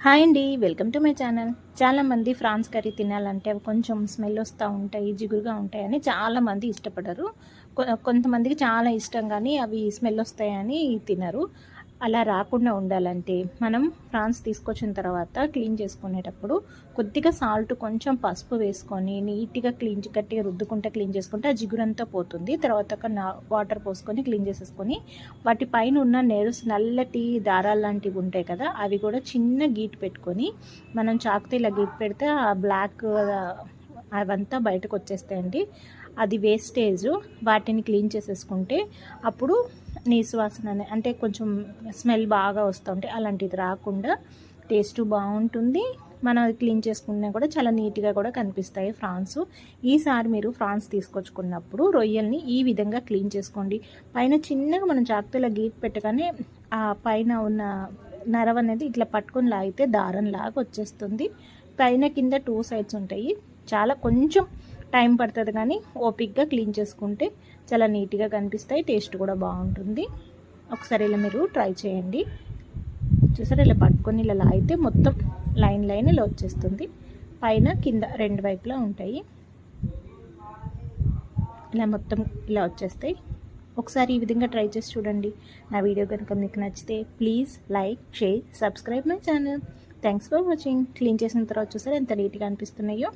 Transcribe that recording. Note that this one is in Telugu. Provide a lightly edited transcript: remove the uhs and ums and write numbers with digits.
హాయ్ అండి, వెల్కమ్ టు మై ఛానల్. చాలామంది ఫ్రాన్స్ కర్రీ తినాలంటే అవి కొంచెం స్మెల్ వస్తూ ఉంటాయి, జిగురుగా ఉంటాయని చాలామంది ఇష్టపడరు. కొంతమందికి చాలా ఇష్టం, కానీ అవి స్మెల్ వస్తాయని తినరు. అలా రాకుండా ఉండాలంటే మనం ఫ్రాన్స్ తీసుకొచ్చిన తర్వాత క్లీన్ చేసుకునేటప్పుడు కొద్దిగా సాల్ట్, కొంచెం పసుపు వేసుకొని నీట్గా గట్టిగా రుద్దుకుంటే క్లీన్ చేసుకుంటే ఆ జిగురంతా పోతుంది. తర్వాత వాటర్ పోసుకొని క్లీన్ చేసేసుకొని వాటి పైన ఉన్న నల్లటి దారాలు లాంటివి ఉంటాయి కదా, అవి కూడా చిన్న గీటు పెట్టుకొని మనం చాకుతో ఇలా గీటు పెడితే ఆ బ్లాక్ అవంతా బయటకు వచ్చేస్తాయండి. అది వేస్టేజ్. వాటిని క్లీన్ చేసేసుకుంటే అప్పుడు నీసు వాసన అంటే కొంచెం స్మెల్ బాగా వస్తుంటే అలాంటిది రాకుండా టేస్ట్ బాగుంటుంది. మనం అది క్లీన్ చేసుకున్నా కూడా చాలా నీట్గా కూడా కనిపిస్తాయి ఫ్రాన్స్. ఈసారి మీరు ఫ్రాన్స్ తీసుకొచ్చుకున్నప్పుడు రొయ్యల్ని ఈ విధంగా క్లీన్ చేసుకోండి. పైన చిన్నగా మనం చాకుతో గీట్ పెట్టగానే ఆ పైన ఉన్న నరవ అనేది ఇట్లా పట్టుకొని లాగితే దారం లాగా వచ్చేస్తుంది. పైన కింద 2 సైడ్స్ ఉంటాయి. చాలా కొంచెం టైం పడుతుంది, కానీ ఓపిక్గా క్లీన్ చేసుకుంటే చాలా నీట్గా కనిపిస్తాయి. టేస్ట్ కూడా బాగుంటుంది. ఒకసారి ఇలా మీరు ట్రై చేయండి. చూసారా, ఇలా పట్టుకొని ఇలా లాగితే మొత్తం లైన్ ఇలా వచ్చేస్తుంది. పైన కింద 2 వైపులా ఉంటాయి. ఇలా మొత్తం ఇలా వచ్చేస్తాయి. ఒకసారి ఈ విధంగా ట్రై చేసి చూడండి. నా వీడియో కనుక మీకు నచ్చితే please like, share, subscribe my channel. Thanks for watching. Clean చేసిన తర్వాత చూసారా ఎంత నీట్గా అనిపిస్తున్నాయో.